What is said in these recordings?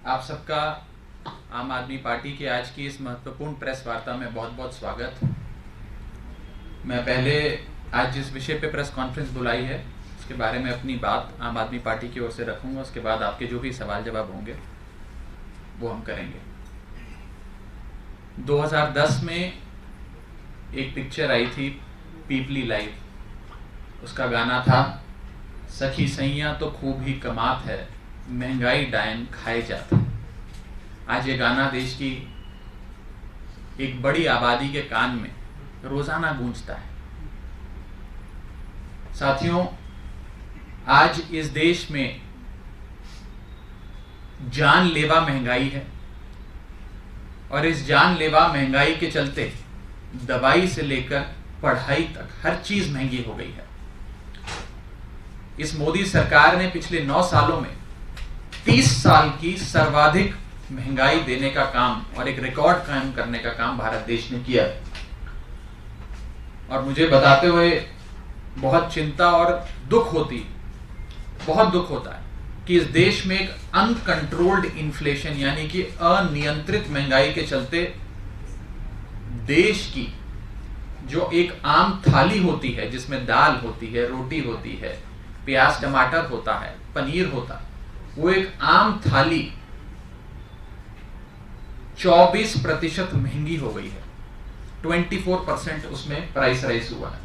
आप सबका आम आदमी पार्टी के आज की इस महत्वपूर्ण प्रेस वार्ता में बहुत बहुत स्वागत। मैं पहले आज जिस विषय पे प्रेस कॉन्फ्रेंस बुलाई है उसके बारे में अपनी बात आम आदमी पार्टी की ओर से रखूंगा। उसके बाद आपके जो भी सवाल जवाब होंगे वो हम करेंगे। 2010 में एक पिक्चर आई थी पीपली लाइव, उसका गाना था सखी सैया तो खूब ही कमात है, महंगाई डायन खाए जाता है। आज ये गाना देश की एक बड़ी आबादी के कान में रोजाना गूंजता है। साथियों, आज इस देश में जानलेवा महंगाई है और इस जानलेवा महंगाई के चलते दवाई से लेकर पढ़ाई तक हर चीज महंगी हो गई है। इस मोदी सरकार ने पिछले 9 सालों में 30 साल की सर्वाधिक महंगाई देने का काम और एक रिकॉर्ड कायम करने का काम भारत देश ने किया। और मुझे बताते हुए बहुत चिंता और बहुत दुख होता है कि इस देश में एक अनकंट्रोल्ड इन्फ्लेशन यानी कि अनियंत्रित महंगाई के चलते देश की जो एक आम थाली होती है जिसमें दाल होती है, रोटी होती है, प्याज टमाटर होता है, पनीर होता है, वो एक आम थाली 24% महंगी हो गई है। 24% उसमें प्राइस राइज हुआ है।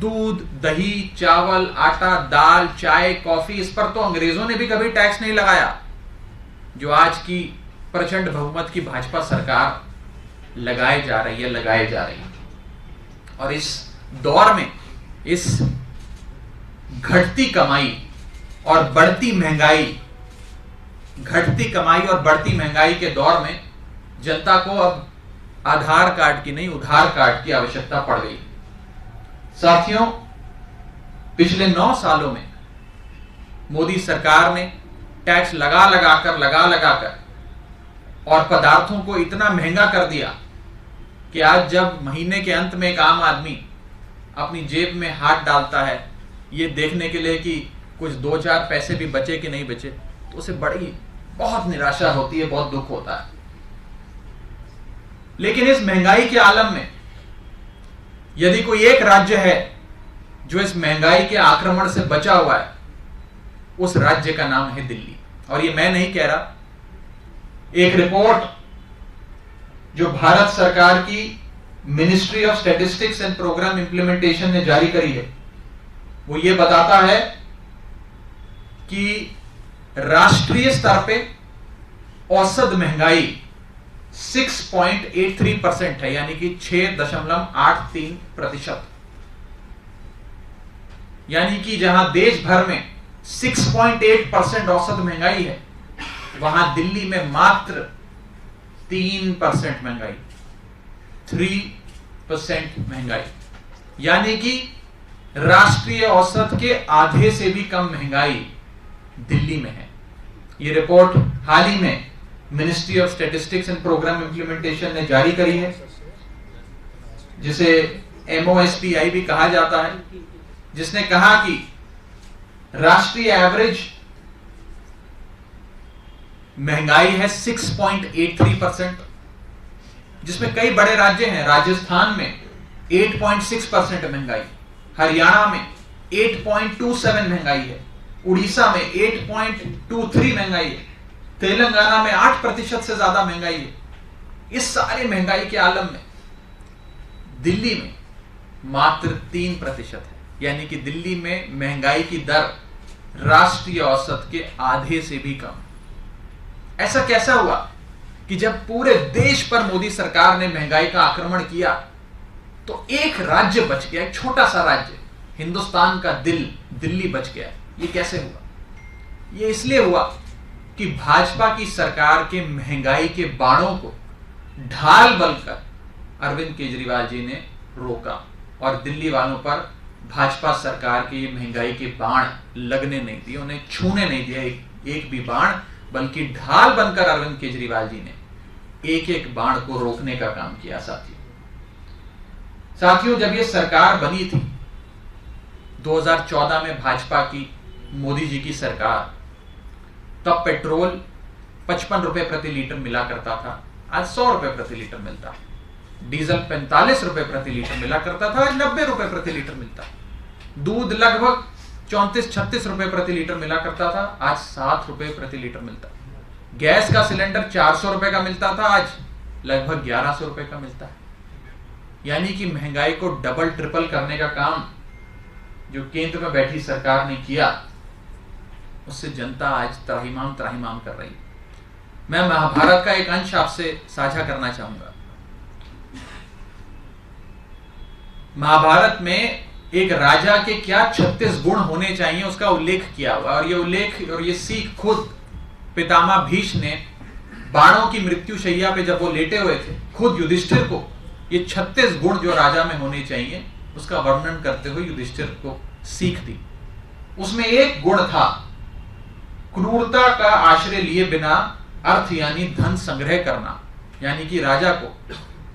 दूध, दही, चावल, आटा, दाल, चाय, कॉफी, इस पर तो अंग्रेजों ने भी कभी टैक्स नहीं लगाया जो आज की प्रचंड बहुमत की भाजपा सरकार लगाए जा रही है। और इस दौर में इस घटती कमाई और बढ़ती महंगाई के दौर में जनता को अब आधार कार्ड की नहीं उधार कार्ड की आवश्यकता पड़ गई। साथियों, पिछले 9 सालों में मोदी सरकार ने टैक्स लगा लगाकर और पदार्थों को इतना महंगा कर दिया कि आज जब महीने के अंत में एक आम आदमी अपनी जेब में हाथ डालता है ये देखने के लिए कि कुछ 2-4 पैसे भी बचे कि नहीं बचे, तो उसे बहुत निराशा होती है, बहुत दुख होता है। लेकिन इस महंगाई के आलम में यदि कोई एक राज्य है जो इस महंगाई के आक्रमण से बचा हुआ है, उस राज्य का नाम है दिल्ली। और ये मैं नहीं कह रहा, एक रिपोर्ट जो भारत सरकार की ministry of statistics and programme implementation ने जारी करी है, वो ये बताता है कि राष्ट्रीय स्तर पे औसत महंगाई 6.83% है, यानी कि 6.83%। यानी कि जहां देश भर में 6.8% औसत महंगाई है, वहां दिल्ली में मात्र 3% महंगाई, 3% महंगाई, यानी कि राष्ट्रीय औसत के आधे से भी कम महंगाई दिल्ली में है। यह रिपोर्ट हाल ही में ministry of statistics and programme implementation ने जारी करी है, जिसे MOSPI भी कहा जाता है, जिसने कहा कि राष्ट्रीय एवरेज महंगाई है 6.83%, जिसमें कई बड़े राज्य हैं। राजस्थान में 8.6% महंगाई, हरियाणा में 8.27 महंगाई है, उड़ीसा में 8.23 महंगाई है, तेलंगाना में 8% से ज्यादा महंगाई है। इस सारे महंगाई के आलम में दिल्ली में मात्र 3% है, यानी कि दिल्ली में महंगाई की दर राष्ट्रीय औसत के आधे से भी कम। ऐसा कैसा हुआ कि जब पूरे देश पर मोदी सरकार ने महंगाई का आक्रमण किया तो एक राज्य बच गया, एक छोटा सा राज्य, हिंदुस्तान का दिल्ली बच गया। ये कैसे हुआ? ये इसलिए हुआ कि भाजपा की सरकार के महंगाई के बाणों को ढाल बनकर अरविंद केजरीवाल जी ने रोका और दिल्ली वालों पर भाजपा सरकार के ये महंगाई के बाण लगने नहीं दिए, उन्हें छूने नहीं दिया एक भी बाण, बल्कि ढाल बनकर अरविंद केजरीवाल जी ने एक बाण को रोकने का काम किया। साथियों, जब ये सरकार बनी थी 2014 में भाजपा की, मोदी जी की सरकार, तब पेट्रोल 55 रुपए प्रति लीटर मिला करता था, आज 100 रुपए प्रति लीटर मिलता है। डीजल 45 रुपए प्रति लीटर मिला करता था, आज 90 रुपए प्रति लीटर मिलता है। दूध लगभग 34-36 रुपए प्रति लीटर मिला करता था, आज 7 रुपए प्रति लीटर मिलता है। गैस का सिलेंडर 400 रुपए का मिलता था, आज लगभग 1100 रुपए का मिलता है। यानी कि महंगाई को डबल ट्रिपल करने का काम जो केंद्र में बैठी सरकार ने किया, उससे जनता आज त्राहिमाम कर रही है। मैं महाभारत का एक अंश आपसे साझा करना चाहूंगा। महाभारत में एक राजा के क्या 36 गुण होने चाहिए उसका उल्लेख किया हुआ, और ये उल्लेख और ये सीख खुद पितामह भीष्म ने बाणों की मृत्यु शैया पे जब वो लेटे हुए थे, खुद युधिष्ठिर को ये 36 गुण जो राजा में होने चाहिए उसका वर्णन करते हुए युधिष्ठिर को सीख दी। उसमें एक गुण था क्रूरता का आश्रय लिए बिना अर्थ यानी धन संग्रह करना, यानी कि राजा को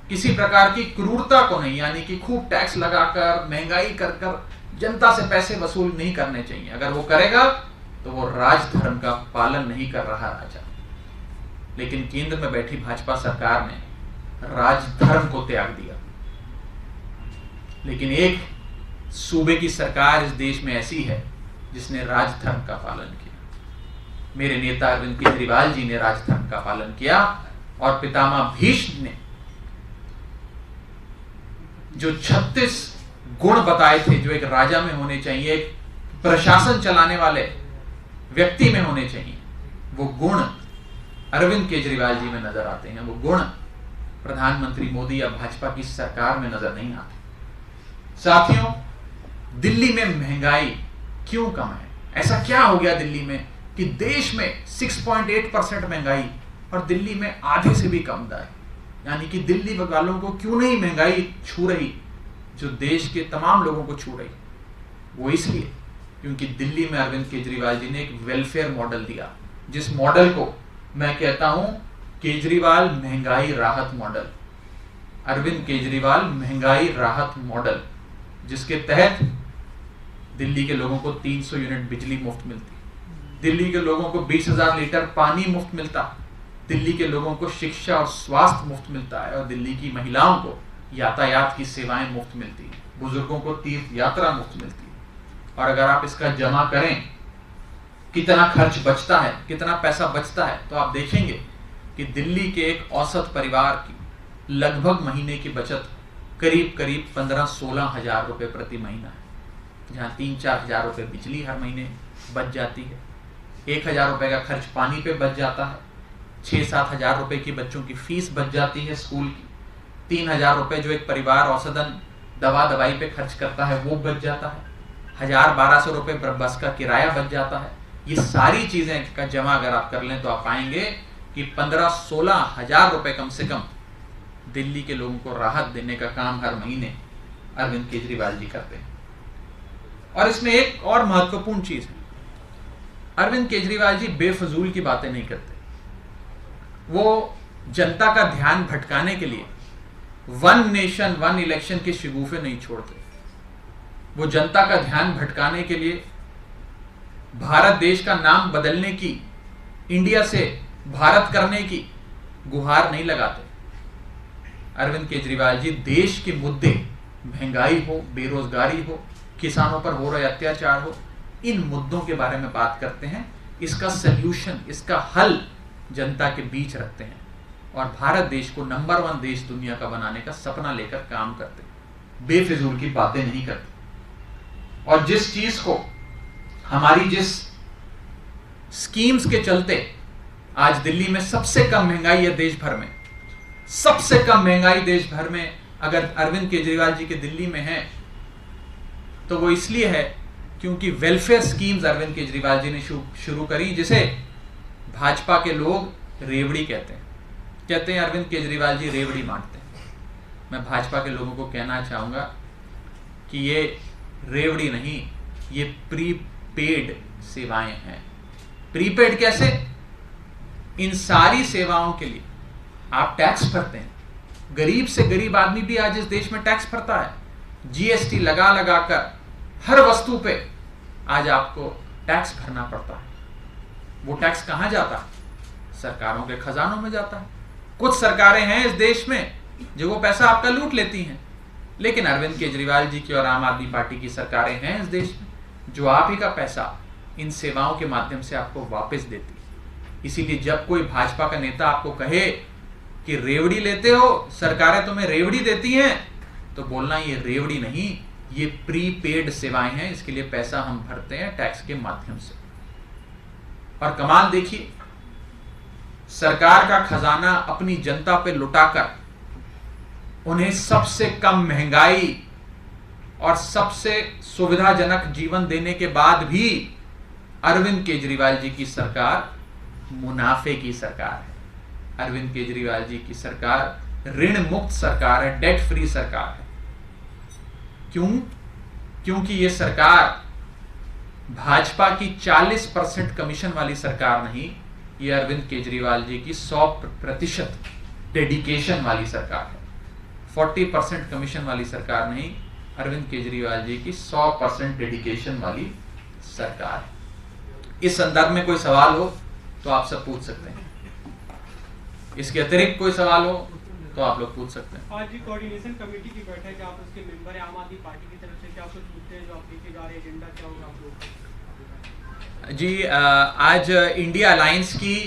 किसी प्रकार की क्रूरता को नहीं, यानी कि खूब टैक्स लगाकर महंगाई कर कर जनता से पैसे वसूल नहीं करने चाहिए। अगर वो करेगा तो वो राजधर्म का पालन नहीं कर रहा राजा। लेकिन केंद्र में बैठी भाजपा सरकार ने राजधर्म को त्याग दिया। लेकिन एक सूबे की सरकार इस देश में ऐसी है जिसने राजधर्म का पालन किया। मेरे नेता अरविंद केजरीवाल जी ने राजधर्म का पालन किया, और पितामह भीष्म ने जो 36 गुण बताए थे जो एक राजा में होने चाहिए, एक प्रशासन चलाने वाले व्यक्ति में होने चाहिए, वो गुण अरविंद केजरीवाल जी में नजर आते हैं। वो गुण प्रधानमंत्री मोदी या भाजपा की सरकार में नजर नहीं आते। साथियों, दिल्ली में महंगाई क्यों कम है? ऐसा क्या हो गया दिल्ली में कि देश में 6.8% महंगाई और दिल्ली में आधे से भी कम दर? यानी कि दिल्ली वालों को क्यों नहीं महंगाई छू रही जो देश के तमाम लोगों को छू रही? वो इसलिए क्योंकि दिल्ली में अरविंद केजरीवाल जी ने एक वेलफेयर मॉडल दिया, जिस मॉडल को मैं कहता हूं केजरीवाल महंगाई राहत मॉडल। अरविंद केजरीवाल महंगाई राहत मॉडल, जिसके तहत दिल्ली के लोगों को 300 यूनिट बिजली मुफ्त मिलती, दिल्ली के लोगों को 20,000 लीटर पानी मुफ्त मिलता, दिल्ली के लोगों को शिक्षा और स्वास्थ्य मुफ्त मिलता है, और दिल्ली की महिलाओं को यातायात की सेवाएं मुफ्त मिलती है, बुजुर्गों को तीर्थ यात्रा मुफ्त मिलती है। और अगर आप इसका जमा करें कितना खर्च बचता है, कितना पैसा बचता है, तो आप देखेंगे कि दिल्ली के एक औसत परिवार की लगभग महीने की बचत करीब 15-16 हजार रुपए प्रति महीना है, जहां 3-4 हजार रुपए बिजली हर महीने बच जाती है, 1,000 रुपए का खर्च पानी पे बच जाता है, 6-7 हजार रुपए की बच्चों की फीस बच जाती है स्कूल की, 3,000 रुपए जो एक परिवार औसतन दवा दवाई पे खर्च करता है वो बच जाता है, 1,000-1,200 रुपए बस का किराया बच जाता है। ये सारी चीजें का जमा अगर आप कर लें तो आप पाएंगे कि 15-16 हजार रुपए कम से कम दिल्ली के लोगों को राहत देने का काम हर महीने अरविंद केजरीवाल जी करते हैं। और इसमें एक और महत्वपूर्ण चीज है, अरविंद केजरीवाल जी बेफजूल की बातें नहीं करते। वो जनता का ध्यान भटकाने के लिए वन नेशन वन इलेक्शन के शिगुफे नहीं छोड़ते। वो जनता का ध्यान भटकाने के लिए भारत देश का नाम बदलने की, इंडिया से भारत करने की गुहार नहीं लगाते। अरविंद केजरीवाल जी देश के मुद्दे, महंगाई हो, बेरोजगारी हो, किसानों पर हो रहे अत्याचार हो, इन मुद्दों के बारे में बात करते हैं, इसका सल्यूशन, इसका हल जनता के बीच रखते हैं, और भारत देश को नंबर 1 देश दुनिया का बनाने का सपना लेकर काम करते हैं, बेफिजूल की बातें नहीं करते। और जिस चीज को, हमारी जिस स्कीम्स के चलते आज दिल्ली में सबसे कम महंगाई है देश भर में, सबसे कम महंगाई देश भर में अगर अरविंद केजरीवाल जी के दिल्ली में है तो वो इसलिए है क्योंकि वेलफेयर स्कीम्स अरविंद केजरीवाल जी ने शुरू करी, जिसे भाजपा के लोग रेवड़ी कहते हैं अरविंद केजरीवाल जी रेवड़ी बांटते हैं। मैं भाजपा के लोगों को कहना चाहूंगा कि ये रेवड़ी नहीं, ये प्रीपेड सेवाएं हैं। प्रीपेड कैसे? इन सारी सेवाओं के लिए आप टैक्स भरते हैं, गरीब से गरीब आदमी भी आज इस देश में टैक्स भरता है, जीएसटी लगा लगा कर हर वस्तु पे आज आपको टैक्स भरना पड़ता है। वो टैक्स कहां जाता है? सरकारों के खजानों में जाता है। कुछ सरकारें हैं इस देश में जो वो पैसा आपका लूट लेती हैं, लेकिन अरविंद केजरीवाल जी की और आम आदमी पार्टी की सरकारें हैं इस देश में जो आप ही का पैसा इन सेवाओं के माध्यम से आपको वापस देती है। इसीलिए जब कोई भाजपा का नेता आपको कहे कि रेवड़ी लेते हो, सरकारें तुम्हें रेवड़ी देती हैं, तो बोलना ये रेवड़ी नहीं, ये प्रीपेड सेवाएं हैं, इसके लिए पैसा हम भरते हैं टैक्स के माध्यम से। और कमाल देखिए, सरकार का खजाना अपनी जनता पे लुटाकर उन्हें सबसे कम महंगाई और सबसे सुविधाजनक जीवन देने के बाद भी अरविंद केजरीवाल जी की सरकार मुनाफे की सरकार है। अरविंद केजरीवाल जी की सरकार ऋण मुक्त सरकार है, डेट फ्री सरकार है। क्यों? क्योंकि ये सरकार भाजपा की 40% कमीशन वाली सरकार नहीं, ये अरविंद केजरीवाल जी की 100% डेडिकेशन वाली सरकार है। 40% कमीशन वाली सरकार नहीं, अरविंद केजरीवाल जी की 100% डेडिकेशन वाली सरकार है। इस संदर्भ में कोई सवाल हो तो आप सब पूछ सकते हैं, इसके अतिरिक्त कोई सवाल हो तो आप लोग पूछ सकते हैं। आज कोऑर्डिनेशन कमेटी की बैठक है, आप उसके मेंबर हैं, आम आदमी पार्टी की तरफ से क्या कुछ मुद्दे जो आप लेके जा रहे हैं, एजेंडा क्या होगा आप लोग? जी, आज इंडिया अलायंस की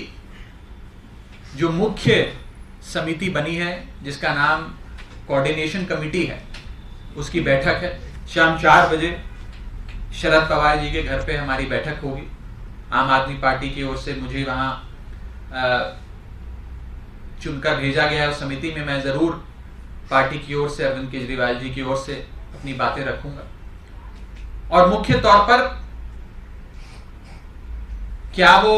जो मुख्य समिति बनी है जिसका नाम कोऑर्डिनेशन कमेटी है, उसकी बैठक है। शाम 4 बजे शरद पवार जी के घर पे हमारी बैठक होगी। आम आदमी पार्टी की ओर से मुझे वहां चुनकर भेजा गया है। उस समिति में मैं जरूर पार्टी की ओर से, अरविंद केजरीवाल जी की ओर से अपनी बातें रखूंगा। और मुख्य तौर पर क्या वो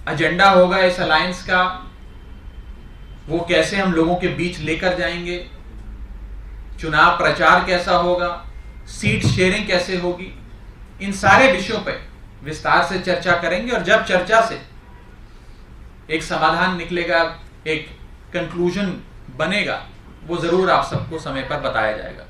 एजेंडा होगा इस अलायंस का, वो कैसे हम लोगों के बीच लेकर जाएंगे, चुनाव प्रचार कैसा होगा, सीट शेयरिंग कैसे होगी, इन सारे विषयों पर विस्तार से चर्चा करेंगे। और जब चर्चा से एक समाधान निकलेगा, एक कंक्लूजन बनेगा, वो जरूर आप सबको समय पर बताया जाएगा।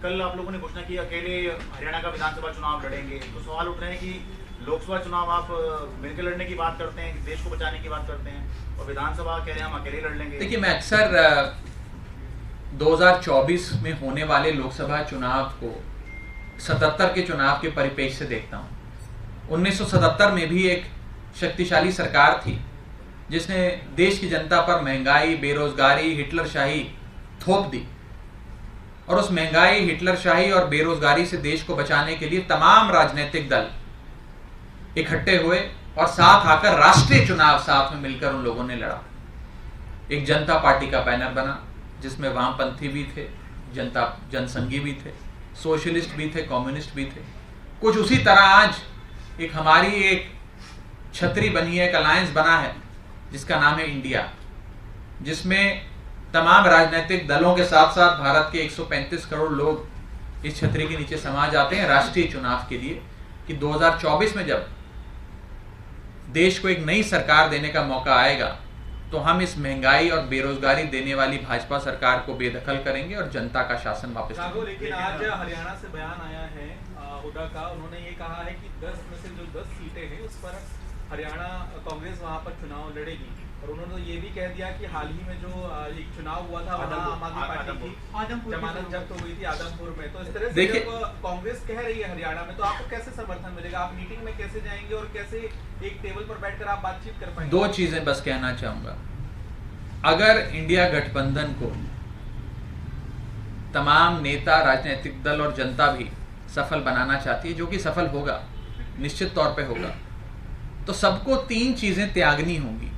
कल आप लोगों ने घोषणा की अकेले हरियाणा का विधानसभा चुनाव लड़ेंगे, तो सवाल उठ रहे हैं कि लोकसभा चुनाव आप मिलकर लड़ने की बात करते हैं, देश को बचाने की बात करते हैं, और विधानसभा कह रहे हैं हम अकेले लड़ लेंगे। देखिए, मैं अक्सर 2024 में होने वाले लोकसभा चुनाव को 77 के चुनाव के परिप्रेक्ष्य से देखता हूँ। 1977 में भी एक शक्तिशाली सरकार थी जिसने देश की जनता पर महंगाई, बेरोजगारी, हिटलरशाही थोप दी, और उस महंगाई, हिटलरशाही और बेरोजगारी से देश को बचाने के लिए तमाम राजनीतिक दल इकट्ठे हुए और साथ आकर राष्ट्रीय चुनाव साथ में मिलकर उन लोगों ने लड़ा। एक जनता पार्टी का बैनर बना जिसमें वामपंथी भी थे, जनसंघी भी थे, सोशलिस्ट भी थे, कम्युनिस्ट भी थे। कुछ उसी तरह आज एक हमारी एक छतरी बनी है, एक अलायंस बना है जिसका नाम है इंडिया, जिसमें तमाम राजनीतिक दलों के साथ साथ भारत के 135 करोड़ लोग इस छतरी के नीचे समा जाते हैं राष्ट्रीय चुनाव के लिए, कि 2024 में जब देश को एक नई सरकार देने का मौका आएगा तो हम इस महंगाई और बेरोजगारी देने वाली भाजपा सरकार को बेदखल करेंगे और जनता का शासन वापस लेंगे। लेकिन आज हरियाणा से बयान आया है हुड्डा का, उन्होंने ये कहा है कि 10 में से जो 10 सीटें हैं उस पर हरियाणा कांग्रेस वहां पर चुनाव लड़ेगी, और उन्होंने ये भी कह दिया कि हाल ही में जो एक चुनाव हुआ था आम आदमी पार्टी की जमानत जब्त हो गई थी आदमपुर में, तो इस तरह से जब कांग्रेस कह रही है हरियाणा में, तो आपको कैसे समर्थन मिलेगा? आप मीटिंग में कैसे जाएंगे और कैसे एक टेबल पर बैठकर आप बातचीत कर पाएंगे? 2 चीजें बस कहना चाहूंगा। अगर इंडिया गठबंधन को तमाम नेता, राजनीतिक दल और जनता भी सफल बनाना चाहती है, जो कि सफल होगा, निश्चित तौर पे होगा, तो सबको 3 चीजें त्यागनी होंगी: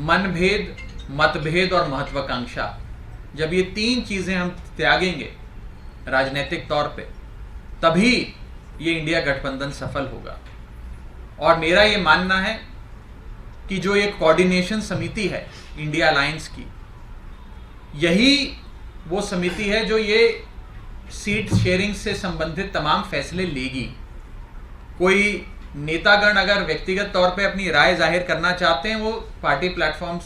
मनभेद, मतभेद और महत्वाकांक्षा। जब ये 3 चीजें हम त्यागेंगे राजनीतिक तौर पे, तभी ये इंडिया गठबंधन सफल होगा। और मेरा ये मानना है कि जो एक कोऑर्डिनेशन समिति है इंडिया अलायंस की, यही वो समिति है जो ये सीट शेयरिंग से संबंधित तमाम फैसले लेगी। कोई नेतागण अगर व्यक्तिगत तौर पे अपनी राय जाहिर करना चाहते हैं, वो पार्टी प्लेटफॉर्म्स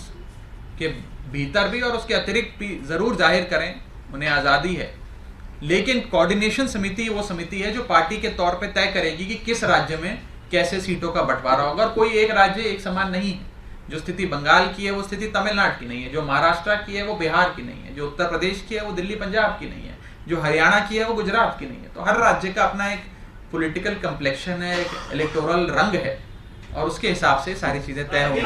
के भीतर भी और उसके अतिरिक्त भी जरूर जाहिर करें, उन्हें आज़ादी है। लेकिन कोऑर्डिनेशन समिति वो समिति है जो पार्टी के तौर पे तय करेगी कि किस राज्य में कैसे सीटों का बंटवारा होगा। और कोई एक राज्य एक समान नहीं है। जो स्थिति बंगाल की है वो स्थिति तमिलनाडु की नहीं है, जो महाराष्ट्र की है वो बिहार की नहीं है, जो उत्तर प्रदेश की है वो दिल्ली पंजाब की नहीं है, जो हरियाणा की है वो गुजरात की नहीं है। तो हर राज्य का अपना एक पॉलिटिकल कम्प्लेक्शन है, एक इलेक्टोरल रंग है, और उसके हिसाब से सारी चीजें तय होंगी।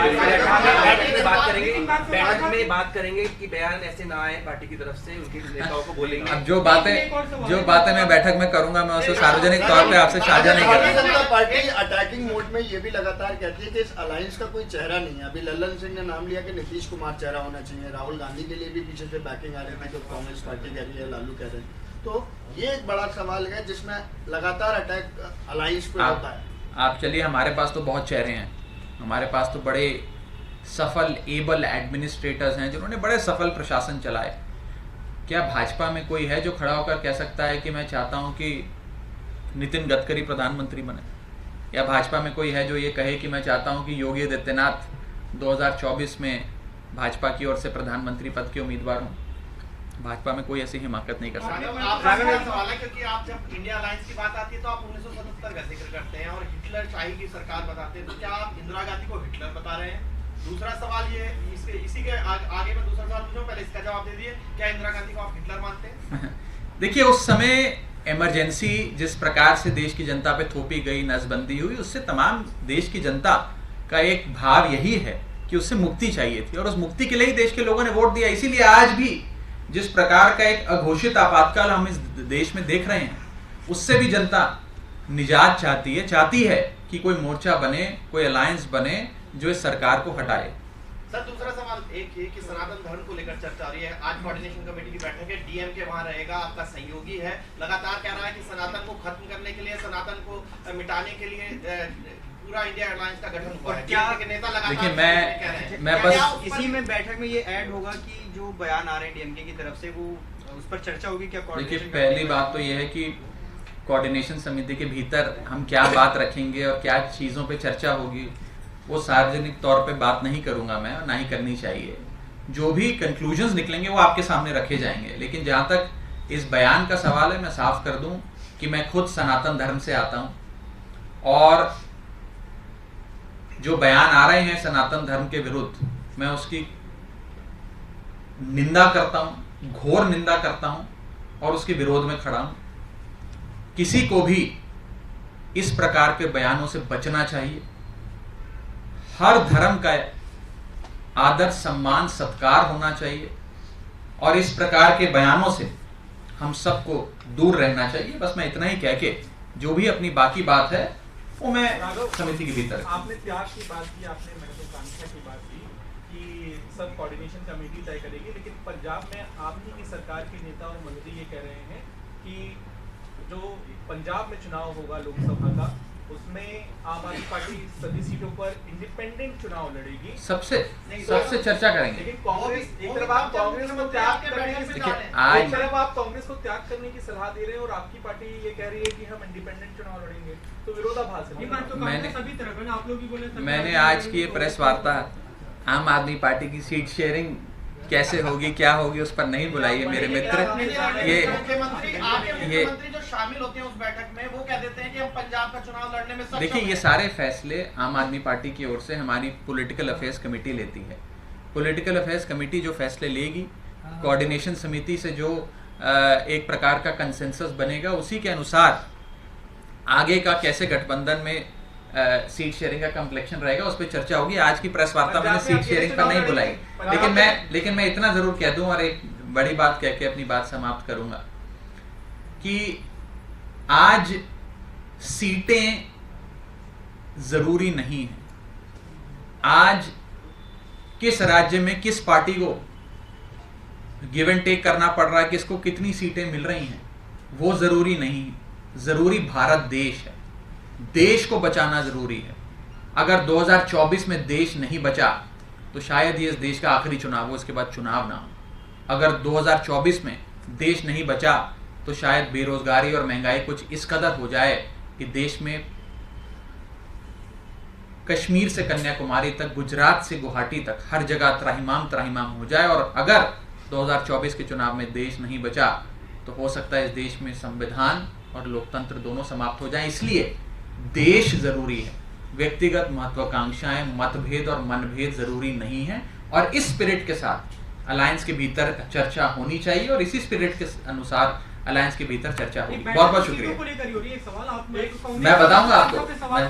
बात करेंगे कि बयान ऐसे ना आए पार्टी की तरफ से, उनके नेताओं को बोलेंगे। अब जो बातें मैं बैठक में करूंगा, मैं उसे सार्वजनिक तौर पे आपसे साझा नहीं करूंगा। पार्टी अटैकिंग मोड में ये भी लगातार कहती है कि इस अलायंस का कोई चेहरा नहीं है। अभी लल्लन सिंह ने नाम लिया कि नीतीश कुमार चेहरा होना चाहिए। राहुल गांधी के लिए भी पीछे से बैकिंग आ रही थी, जो कांग्रेस पार्टी कह रही है, लालू कह रहे हैं। तो ये एक बड़ा सवाल है जिसमें लगातार अटैक अलायंस पे होता है। आप चलिए, हमारे पास तो बहुत चेहरे हैं, हमारे पास तो बड़े सफल एबल एडमिनिस्ट्रेटर्स हैं जिन्होंने बड़े सफल प्रशासन चलाए। क्या भाजपा में कोई है जो खड़ा होकर कह सकता है कि मैं चाहता हूं कि नितिन गडकरी प्रधानमंत्री बने? या भाजपा में कोई है जो ये कहे कि मैं चाहता हूं कि योगी आदित्यनाथ 2024 में भाजपा की ओर से प्रधानमंत्री पद के उम्मीदवार हों? भाजपा में कोई ऐसी हिमाकत नहीं कर सकता। सवाल है क्योंकि आप जब इंडिया अलायंस की बात आती है तो आप 1977 का जिक्र करते हैं और हिटलर शाही की सरकार बताते हैं, तो क्या आप इंदिरा गांधी को हिटलर बता रहे हैं? दूसरा सवाल ये, इसी के आगे में दूसरा सवाल पूछूं, पहले इसका जवाब दे दिए, क्या इंदिरा गांधी को आप हिटलर मानते हैं? देखिए, उस समय इमरजेंसी जिस प्रकार से देश की जनता पे थोपी गई, नसबंदी हुई, उससे तमाम देश की जनता का एक भाव यही है कि उससे मुक्ति चाहिए थी, और उस मुक्ति के लिए ही देश के लोगों ने वोट दिया। इसीलिए आज भी जिस प्रकार का एक अघोषित आपातकाल हम इस देश में देख रहे हैं, उससे भी जनता निजात चाहती है कि कोई मोर्चा बने, कोई अलायंस बने जो इस सरकार को हटाए। सर, दूसरा सवाल एक ये कि सनातन धर्म को लेकर चर्चा हो रही है। आज कोऑर्डिनेशन कमेटी की बैठक है, डीएमके वहां रहेगा, आपका सहयोगी है, लगातार कह रहा है कि सनातन को खत्म करने के लिए, सनातन को मिटाने के लिए पूरा इंडिया अलायंस का गठन हुआ है। क्या नेता लगातार देखिए, मैं बस इसी में बैठक में ये ऐड होगा कि जो बयान आ रहे हैं डीएमके की तरफ से, वो उस पर चर्चा होगी क्या? देखिए, पहली बात तो ये है कि कोऑर्डिनेशन समिति के भीतर हम क्या बात रखेंगे और क्या चीज़ों पे चर्चा होगी, वो सार्वजनिक तौर पे बात नहीं करूंगा मैं, और ना ही करनी चाहिए। जो भी कंक्लूजन्स निकलेंगे वो आपके सामने रखे जाएंगे। लेकिन जहाँ तक इस बयान का सवाल है, मैं साफ कर दूं कि मैं खुद सनातन धर्म से आता हूँ, और जो बयान आ रहे हैं सनातन धर्म के विरुद्ध, मैं उसकी निंदा करता हूं, घोर निंदा करता हूं, और उसके विरोध में खड़ा हूं। किसी को भी इस प्रकार के बयानों से बचना चाहिए। हर धर्म का आदर, सम्मान, सत्कार होना चाहिए, और इस प्रकार के बयानों से हम सबको दूर रहना चाहिए। बस मैं इतना ही कह के जो भी अपनी बाकी बात है वो मैं समिति के भीतर। आपने त्याग की बात की, आपने महत्वाकांक्षा की बात की कि सब कोऑर्डिनेशन कमेटी तय करेगी, लेकिन पंजाब में आप ही की सरकार के नेता और मंत्री ये कह रहे हैं कि जो पंजाब में चुनाव होगा लोकसभा का, उसमें आम आदमी पार्टी सभी सीटों पर इंडिपेंडेंट चुनाव लड़ेगी। सबसे चर्चा करेंगे। लेकिन कांग्रेस, एक तरफ आप कांग्रेस को त्याग करने की सलाह दे रहे हैं और आपकी पार्टी ये कह रही है कि हम इंडिपेंडेंट चुनाव लड़ेंगे, तो विरोधाभास है। मैंने आज की ये प्रेस वार्ता आम आदमी पार्टी की सीट शेयरिंग कैसे होगी, क्या होगी, उस पर नहीं बुलाई है मेरे मित्र। ये जो शामिल होते हैं उस बैठक में, वो कह देते हैं कि हम पंजाब का चुनाव लड़ने में सक्षम हैं। देखिए, ये सारे फैसले आम आदमी पार्टी की ओर से हमारी पॉलिटिकल अफेयर्स कमेटी लेती है। पॉलिटिकल अफेयर्स कमेटी जो फैसले लेगी, कोऑर्डिनेशन समिति से जो एक प्रकार का कंसेंसस बनेगा, उसी के अनुसार आगे का कैसे गठबंधन में सीट शेयरिंग का कम्प्लेक्शन रहेगा, उस पर चर्चा होगी। आज की प्रेस वार्ता मैंने सीट शेयरिंग पर नहीं बुलाई, लेकिन मैं इतना जरूर कह दूं, और एक बड़ी बात कह के अपनी बात समाप्त करूंगा, कि आज सीटें जरूरी नहीं है। आज किस राज्य में किस पार्टी को गिव एंड टेक करना पड़ रहा है, किसको कितनी सीटें मिल रही हैं, वो जरूरी नहीं। जरूरी भारत देश है, देश को बचाना जरूरी है। अगर 2024 में देश नहीं बचा तो शायद ये इस देश का आखिरी चुनाव हो, इसके बाद चुनाव ना हो। अगर 2024 में देश नहीं बचा तो शायद बेरोजगारी और महंगाई कुछ इस कदर हो जाए कि देश में कश्मीर से कन्याकुमारी तक, गुजरात से गुवाहाटी तक हर जगह त्राहिमाम हो जाए। और अगर 2024 के चुनाव में देश नहीं बचा तो हो सकता है इस देश में संविधान और लोकतंत्र दोनों समाप्त हो जाएं। इसलिए देश जरूरी है, व्यक्तिगत महत्वाकांक्षाएं, मतभेद और मनभेद जरूरी नहीं है। और इस स्पिरिट के साथ अलायंस के भीतर चर्चा होनी चाहिए और इसी स्पिरिट के अनुसार अलायंस के भीतर चर्चा होगी। बहुत बहुत शुक्रिया। मैं बताऊंगा आपको, मैं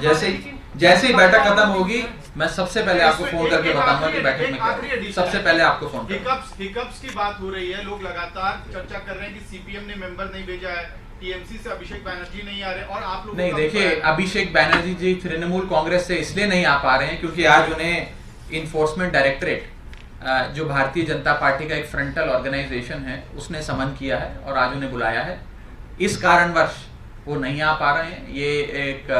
जैसे ही बैठक खत्म होगी मैं सबसे पहले आपको फोन करके बताऊंगा कि बैठक में क्या हुआ। सबसे पहले आपको फोन करूंगा। हिकअप्स की बात हो रही है, लोग लगातार चर्चा कर रहे हैं कि सीपीएम ने मेंबर नहीं भेजा है, टीएमसी से अभिषेक बैनर्जी नहीं आ रहे और आप लोग नहीं, देखिए अभिषेक बैनर्जी जी तृणमूल कांग्रेस से इसलिए नहीं आ पा रहे हैं क्योंकि आज उन्हें इन्फोर्समेंट डायरेक्टरेट, जो भारतीय जनता पार्टी का एक फ्रंटल ऑर्गेनाइजेशन है, उसने समन किया है और आज उन्हें बुलाया है। इस कारणवश वो नहीं आ पा रहे हैं। ये एक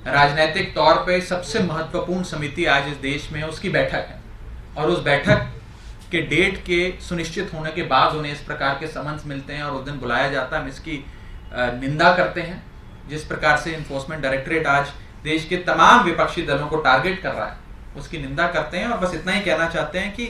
राजनीतिक तौर पे सबसे महत्वपूर्ण समिति आज इस देश में है, उसकी बैठक है और उस बैठक के डेट के सुनिश्चित होने के बाद उन्हें इस प्रकार के समन्स मिलते हैं और उस दिन बुलाया जाता है। हम इसकी निंदा करते हैं। जिस प्रकार से इन्फोर्समेंट डायरेक्टरेट आज देश के तमाम विपक्षी दलों को टारगेट कर रहा है, उसकी निंदा करते हैं और बस इतना ही कहना चाहते हैं कि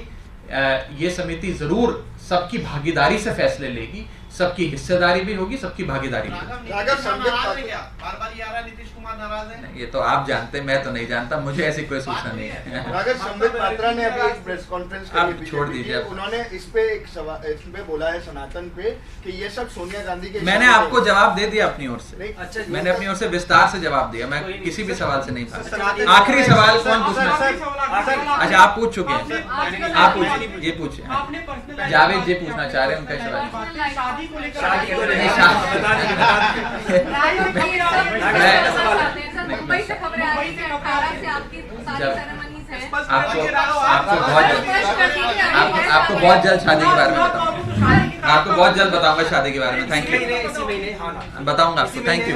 ये समिति जरूर सबकी भागीदारी से फैसले लेगी, सबकी हिस्सेदारी भी होगी, सबकी भागीदारी भी होगी। बार-बार ये आ रहा है नीतीश कुमार नाराज है? ये तो आप जानते हैं, मैं तो नहीं जानता, मुझे ऐसी कोई सूचना नहीं है। अगर संबित पात्रा ने अभी एक प्रेस कॉन्फ्रेंस आप छोड़ दीजिए। उन्होंने इस पे एक सवाल इस पे बोला है सनातन पे कि ये सब सोनिया गांधी के। मैंने आपको जवाब दे दिया अपनी ओर से। अच्छा, मैंने अपनी ओर से विस्तार से जवाब दिया। मैं किसी भी सवाल से नहीं भागा। आखिरी सवाल कौन पूछना है? अच्छा, आप पूछ चुके हैं, आप पूछिए, ये पूछिए। जावेद जी पूछना चाह रहे हैं, उनका सवाल। शादी को लेकर मुंबई से खबरें आ रही हैं, 18 से आपकी सारी सेरेमनीज हैं। आपको बहुत जल्द शादी के बारे में बताऊंगा। आपको बहुत जल्द बताऊंगा शादी के बारे में। थैंक यू, बताऊंगा आपको। Thank you.